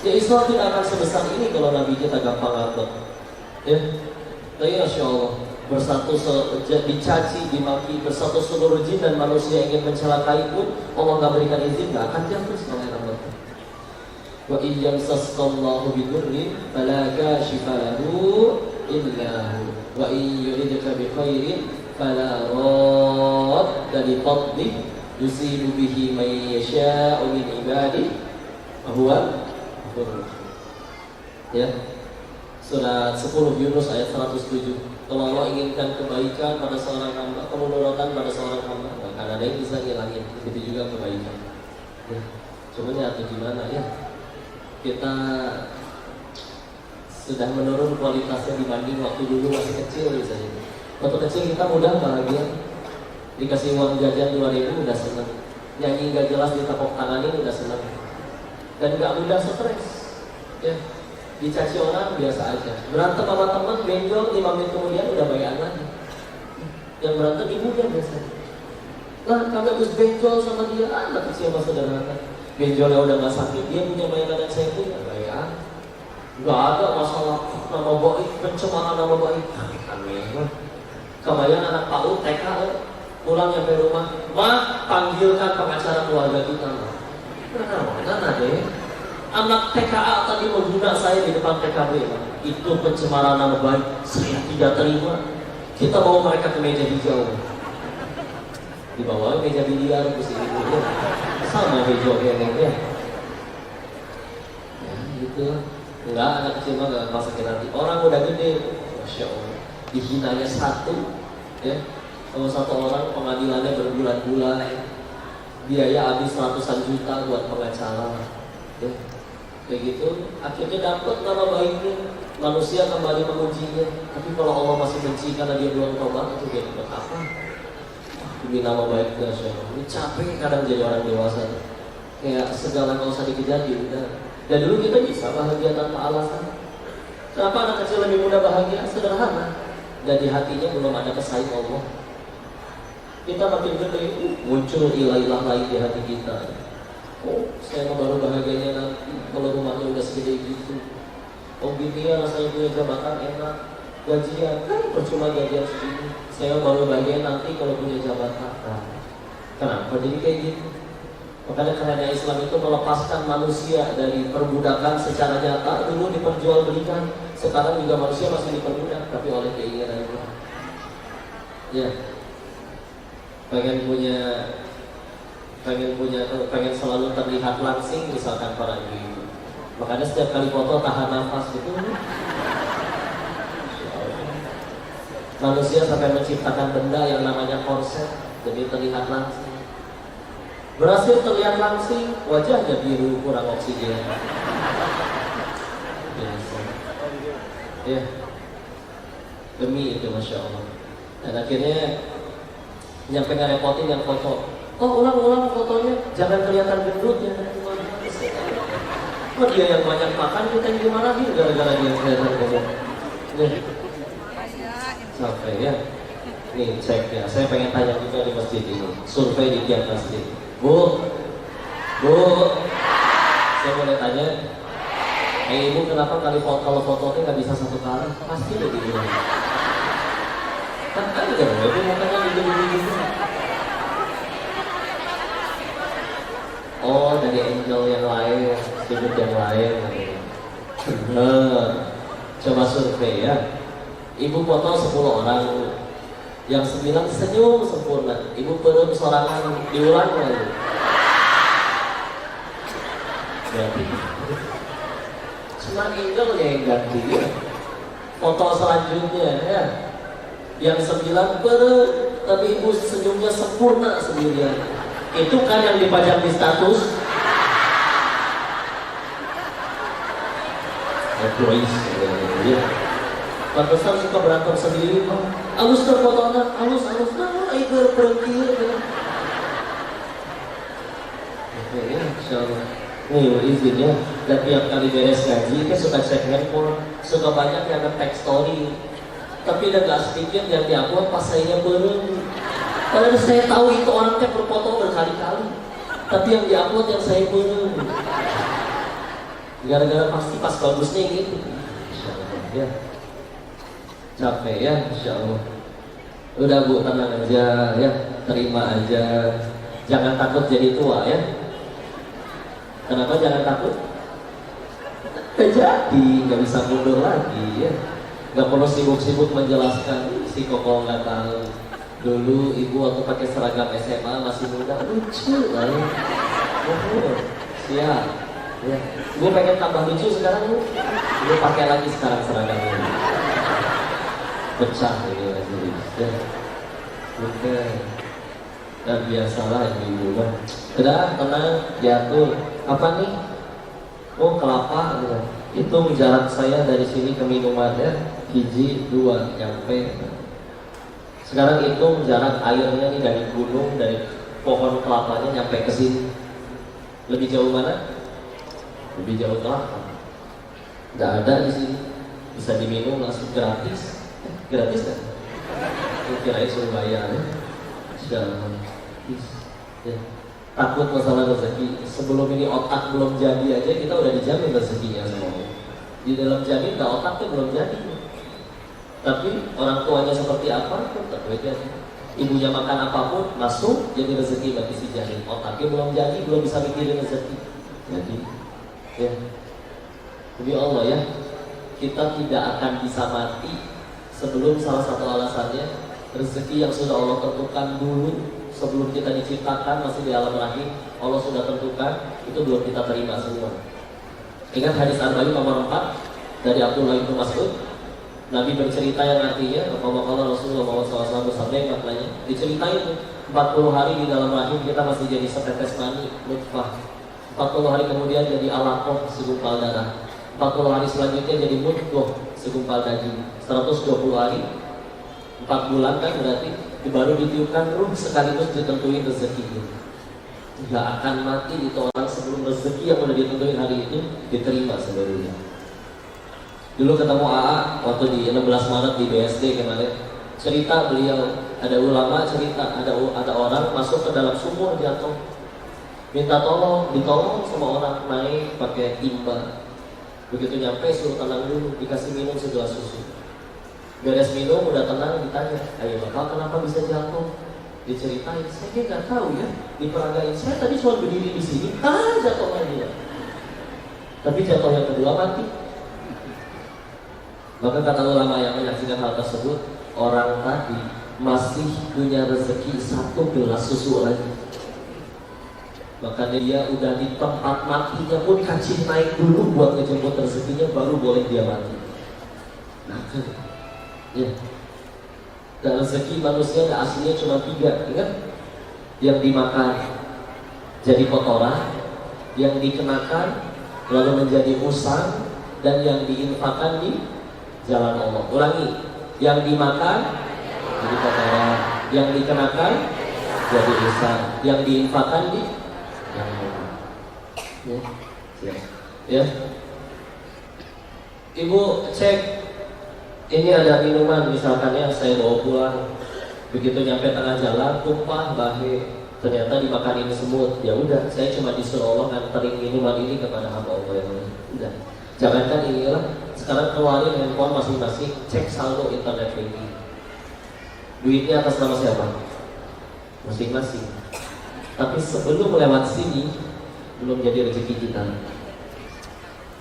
Ya Islam tidak akan sebesar ini kalau Nabi kita gampang ngambek. Ya, tapi Masya Allah, bersatu dicaci, dimaki, bersatu seluruh jin dan manusia ingin mencelakai pun Allah nggak berikan izin, nggak akan jatuh setelah ngambek. Wa iyyam sasqallahu bidurrin fala kashifa lahu illa hu wa iyyuridka bi khairin fala radda li fadlihi yusibu bihi man yasha'u min ibadihi wa huwa ghafurur rahim. Ya. Surat 10 Yunus ayat 107. Kalau Allah inginkan kebaikan pada seorang hamba, kemudorotan pada seorang hamba, bahkan ada yang bisa ngilangin. Begitu juga kebaikan. Ya. Cuman ya atau gimana ya? Kita sudah menurun kualitasnya dibanding waktu dulu masih kecil misalnya. Waktu kecil kita mudah bahagia, dikasih uang jajan 2.000 udah senang, nyanyi gak jelas ditepuk tanganin udah senang, dan gak mudah stres. Ya, dicaci orang biasa aja. Berantem sama teman, benjol 5 menit kemudian udah bayan lagi. Yang berantem ibunya biasanya. Lah, kami habis benjol sama dia, anak kecil mah sederhana. Benjolnya udah gak sakit, dia punya bayangan dan saya punya bayangan. Gak ada masalah nama baik, pencemaran nama baik. Aneh. Kebayang anak PAUD TK pulang nyampe rumah, "Ma, panggilkan pengacara keluarga kita." Mana deh? Anak TKA tadi menghina saya di depan PKB, itu pencemaran nama baik. Saya tidak terima. Kita bawa mereka ke meja hijau. Dibawa meja biliar ke sini dulu. Sama hijau kayaknya. Ya gitu. Enggak, anak kecil mah gak masakin nanti. Orang udah gede, Masya Allah, dihinanya satu, ya. Kalau satu orang pengadilannya berbulan-bulan, biaya habis ratusan juta buat pengacara, ya. Kayak gitu, akhirnya dapat nama baiknya, manusia kembali memujinya. Tapi kalau Allah masih benci karena dia belum tobat, itu dia dapat apa? Demi nama baik dia, ini capek kadang jadi orang dewasa. Kayak segala nggak usah dikejar, udah. Dan dulu kita bisa bahagia tanpa alasan. Kenapa anak kecil lebih mudah bahagia? Sederhana. Dan di hatinya belum ada pesaing Allah. Kita makin gede, muncul ilah-ilah lain di hati kita. Oh, saya mau baru bahagianya nanti kalau rumahnya udah segede gitu. Oh, gini ya rasanya punya jabatan enak, gajian kan percuma gajian segini. Saya baru bahagia nanti kalau punya jabatan. Nah, kenapa jadi kayak gitu? Makanya karena Islam itu melepaskan manusia dari perbudakan secara nyata. Dulu diperjualbelikan, sekarang juga manusia masih diperbudak, tapi oleh keinginan Allah. Ya, pengen selalu terlihat langsing, misalkan para ibu. Makanya setiap kali foto tahan nafas gitu. Manusia sampai menciptakan benda yang namanya korset, jadi terlihat langsing. Berhasil terlihat langsing, wajahnya biru, kurang oksigen. Biasa. Ya, demi itu Masya Allah. Dan akhirnya nyampe ngerepotin yang foto. Oh, ulang fotonya, jangan kelihatan gendut ya. Oh, dia yang banyak makan, kita yang dimarahin gara-gara dia kelihatan gendut. Sampai ya. Nih cek ya, saya pengen tanya juga di masjid ini. Survei di tiap masjid. Bu, saya boleh tanya, ibu kenapa kalau fotonya nggak bisa satu kali? Pasti lebih dulu. Kan ada ibu makanya gitu. Oh, dari angel yang lain, sudut yang lain. Coba survei ya. Ibu foto 10 orang. Yang 9 senyum sempurna. Ibu perut sorangan, diulang lagi. Berarti cuma angle-nya yang ganti ya. Foto selanjutnya ya. Yang 9 perut, tapi ibu senyumnya sempurna sendirian. Itu kan yang dipajang di status. Egois ya. Pantesan suka berantem sendiri, halus terfotonya, halus, nah, itu berhenti ya. Oke ya, insyaallah. Nih, izin ya, dan tiap kali beres gaji, kan suka cek handphone, suka banyak yang nge-tag story. Tapi udah gak sedikit yang diupload pas saya bereng. Padahal saya tahu itu orangnya berfoto berkali-kali, tapi yang diupload yang saya bereng. Gara-gara pasti pas bagusnya gitu. Insyaallah ya. Capek ya, Insya Allah. Udah Bu, tenang aja ya, terima aja. Jangan takut jadi tua ya. Kenapa jangan takut? Jadi nggak bisa mundur lagi ya. Nggak perlu sibuk-sibuk menjelaskan. Si Koko nggak tahu. Dulu ibu waktu pakai seragam SMA masih muda, lucu lah. Siap. Ya. Gue pengen tambah lucu sekarang Bu. Gue pakai lagi sekarang seragamnya. Pecah ini lagi ya. Oke. Dan biasalah ibu kan. Udah tenang, diatur. Apa nih? Oh, kelapa gitu. Hitung jarak saya dari sini ke minumannya, hiji 2 nyampe. Sekarang hitung jarak airnya nih dari gunung, dari pohon kelapanya nyampe ke sini. Lebih jauh mana? Lebih jauh kelapa. Nggak ada di sini. Bisa diminum langsung gratis. Gratis kan? Kirain suruh bayar. Ya. Takut masalah rezeki. Sebelum ini otak belum jadi aja kita udah dijamin rezekinya sama Allah. Di dalam jamin nggak otaknya belum jadi. Tapi orang tuanya seperti apa pun tak beda. Ibunya makan apapun masuk jadi rezeki bagi si janin. Otaknya belum jadi, belum bisa mikirin rezeki. Jadi, ya. Demi Allah ya, kita tidak akan bisa mati sebelum salah satu alasannya rezeki yang sudah Allah tentukan dulu sebelum kita diciptakan masih di alam rahim Allah sudah tentukan itu belum kita terima semua. Ingat hadis Arba'in nomor 4 dari Abdullah bin Mas'ud. Nabi bercerita yang artinya kalau Rasulullah SAW bersabda yang maknanya diceritain 40 hari di dalam rahim kita masih jadi setetes mani nutfah, 40 hari kemudian jadi alaqah segumpal darah, 40 hari selanjutnya jadi mudghah segumpal daging, 120 hari 4 bulan kan berarti baru ditiupkan ruh sekaligus ditentuin rezekinya. Tidak akan mati itu orang sebelum rezeki yang udah ditentuin hari itu diterima seluruhnya. Dulu ketemu AA waktu di 16 Maret di BSD kemarin, cerita beliau, ada ulama cerita ada orang masuk ke dalam sumur jatuh, minta tolong, ditolong sama orang naik pakai timba. Begitu nyampe suruh tenang dulu, dikasih minum segelas susu. Beres minum udah tenang ditanya, ayo bapak kenapa bisa jatuh? Diceritain, saya nggak tahu ya, diperagain saya tadi cuma berdiri di sini, jatuh lagi ya. Tapi jatuh yang kedua mati. Maka kata ulama yang menyaksikan hal tersebut, orang tadi masih punya rezeki 1 gelas susu lagi. Maka dia udah di tempat matinya pun kacing naik dulu buat ngejemput rezekinya baru boleh dia mati. Nah kan, ya. Dan rezeki manusia aslinya cuma 3, ingat? Yang dimakan jadi kotoran, yang dikenakan lalu menjadi usang, dan yang diinfakkan di jalan Allah. Ulangi, yang dimakan jadi kotoran, yang dikenakan jadi usang, yang diinfakkan di jalan Allah. Ya. Ibu cek, ini ada minuman misalkan ya, saya bawa pulang. Begitu nyampe tengah jalan, tumpah bahe, ternyata dimakanin semut. Ya udah, saya cuma disuruh Allah nganterin minuman ini kepada hamba Allah yang lain. Udah. Jangankan inilah, sekarang keluarin handphone masing-masing, cek saldo internet banking. Duitnya atas nama siapa? Masing-masing. Tapi sebelum lewat sini, belum jadi rezeki kita.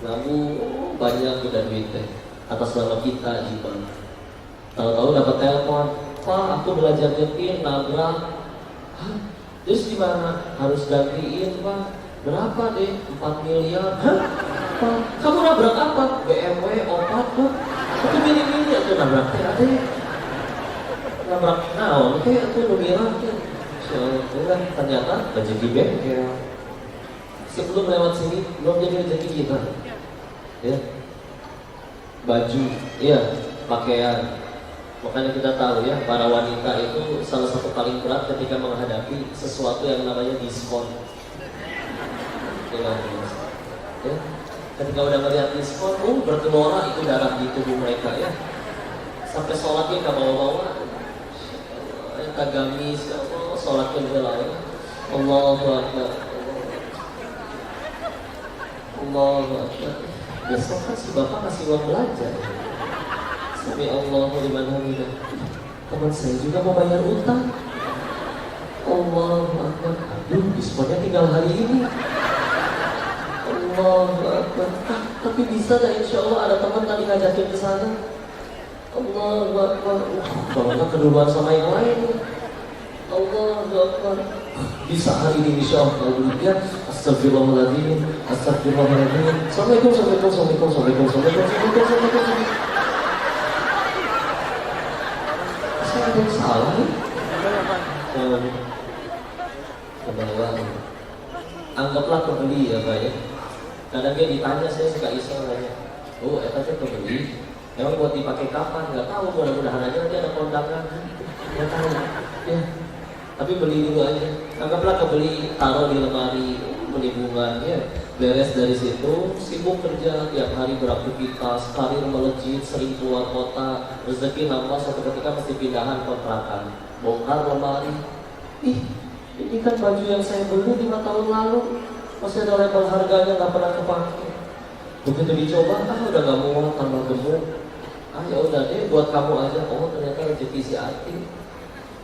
Namun banyak udah duitnya atas nama kita di bank. Tahu-tahu dapat telepon, Pak, aku belajar nyetir, nabrak. Hah? Terus gimana? Harus gantiin, Pak. Berapa deh? 4 miliar. Hah? Pak, kamu nabrak apa? BMW, opat, Pak. Itu milih-milih aku nabrak ada. Nabrak naon, kayak aku numirah. Soalnya ternyata rezeki bengkel. Sebelum lewat sini, belum jadi rezeki kita. Ya. Baju, iya, pakaian. Makanya kita tahu ya, para wanita itu salah satu paling berat ketika menghadapi sesuatu yang namanya diskon. Ya. Ketika udah melihat diskon, bergelora itu darah di tubuh mereka ya. Sampai sholatnya nggak bawa-bawa. Tagamis, ya Allah, sholatnya bela ya. Allahu Akbar. Allahu Akbar. Besok kan si bapak kasih uang belanja. Sami Allahu liman hamidah. Teman saya juga mau bayar utang. Allahu Akbar. Aduh, diskonnya tinggal hari ini. Allahu Akbar. Tapi bisa dah, insya Allah ada teman tadi ngajakin ke sana. Allahu Akbar. Bapaknya keduluan sama yang lain. Allahu Akbar. Bisa hari ini insya Allah duitnya. Astagfirullahaladzim. Astagfirullahaladzim. Assalamualaikum, assalamualaikum, assalamualaikum, assalamualaikum, assalamualaikum, assalamualaikum. Saya ada yang salah nih. Kebawa. Anggaplah pembeli ya Pak ya. Kadang dia ditanya, saya suka iseng aja. Oh, etanya pembeli. Emang buat dipakai kapan? Nggak tahu. Mudah-mudahan aja nanti ada kondangan. Nggak tahu. Ya. Tapi beli dulu aja. Anggaplah kebeli, taruh di lemari, beli bunga ya. Beres dari situ, sibuk kerja, tiap hari beraktivitas, karir melejit, sering keluar kota, rezeki nambah, suatu ketika mesti pindahan kontrakan, bongkar lemari. Ih, ini kan baju yang saya beli 5 tahun lalu, masih ada label harganya, nggak pernah kepake. Begitu dicoba, udah nggak muat, tambah gemuk. Ya udah deh, buat kamu aja. Oh ternyata rezeki si Ati.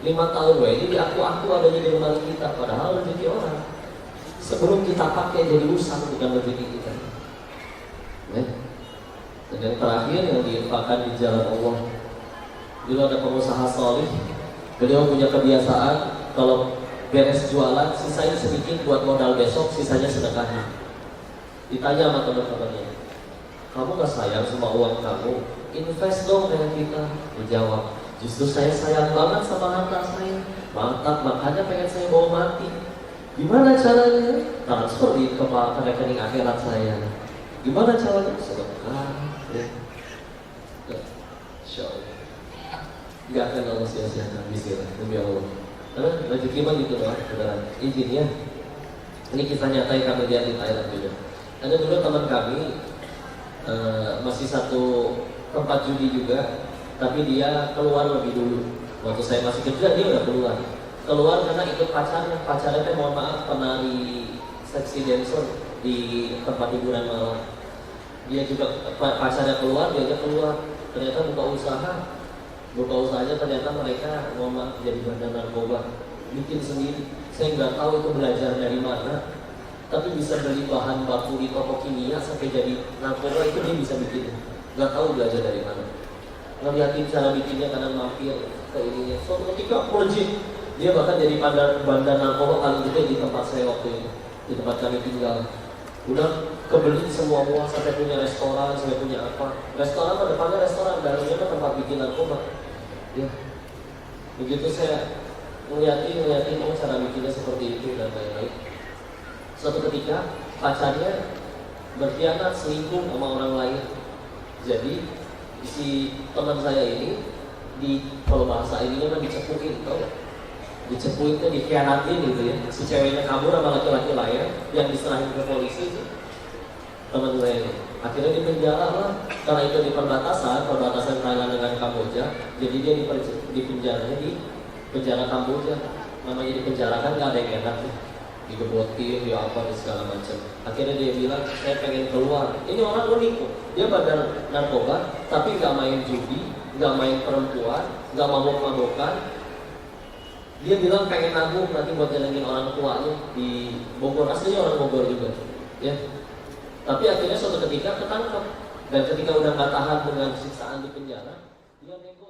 5 tahun ini aku adanya di rumah kita, padahal rezeki orang. Sebelum kita pakai jadi usang, bukan rezeki kita. Ya. Dan yang terakhir yang diinfakkan di jalan Allah. Dulu ada pengusaha solih, beliau punya kebiasaan kalau beres jualan, sisanya sedikit buat modal besok, sisanya sedekahnya. Ditanya sama teman-temannya, kamu gak sayang sama uang kamu? Invest dong dengan kita. Dijawab, justru saya sayang banget sama harta saya. Mantap, makanya pengen saya bawa mati. Gimana caranya? Transfer ke rekening akhirat saya. Gimana caranya? Sedekah. Insya Allah gak akan Allah sia-siakan. Bismillah, demi Allah. Karena rezeki mah gitu doang, saudara. Izin ya. Ini kisah nyata yang kami lihat di Thailand juga. Ada dulu teman kami masih satu tempat judi juga, tapi dia keluar lebih dulu. Waktu saya masih kerja dia udah keluar karena ikut pacarnya teh mohon maaf penari seksi dancer di tempat hiburan malam. Dia juga pacarnya keluar, dia keluar, ternyata buka usahanya ternyata mereka mohon maaf jadi bandar narkoba, bikin sendiri. Saya nggak tahu itu belajar dari mana, tapi bisa beli bahan baku di toko kimia sampai jadi narkoba itu dia bisa bikin. Nggak tahu belajar dari mana. Ngeliatin cara bikinnya kadang mampir ke ininya. Suatu ketika melejit, dia bahkan jadi bandar narkoba paling gede di tempat saya waktu itu, di tempat kami tinggal. Udah kebeli semua sampai punya restoran, sampai punya apa. Restoran pada depannya restoran, dalamnya kan tempat bikin narkoba. Ya, begitu saya ngeliatin oh cara bikinnya seperti itu dan lain-lain. Suatu ketika pacarnya berkhianat, selingkuh sama orang lain. Jadi si teman saya ini kalau bahasa ininya kan dicepuin, tau gak? Dicepuin tuh dikhianatin gitu ya. Si ceweknya kabur sama laki-laki lain yang diserahin ke polisi itu teman saya ini. Akhirnya dipenjara lah, karena itu di perbatasan Thailand dengan Kamboja. Jadi dia di penjara Kamboja. Namanya di penjara kan nggak ada yang enak tuh, digebotin, di apa, di segala macam. Akhirnya dia bilang, saya pengen keluar. Ini orang unik, dia bandar narkoba, tapi nggak main judi, nggak main perempuan, nggak mabok-mabokan. Dia bilang pengen nabung nanti buat nyenengin orang tuanya di Bogor. Aslinya orang Bogor juga, ya. Tapi akhirnya suatu ketika ketangkap, dan ketika udah nggak tahan dengan siksaan di penjara, dia nego.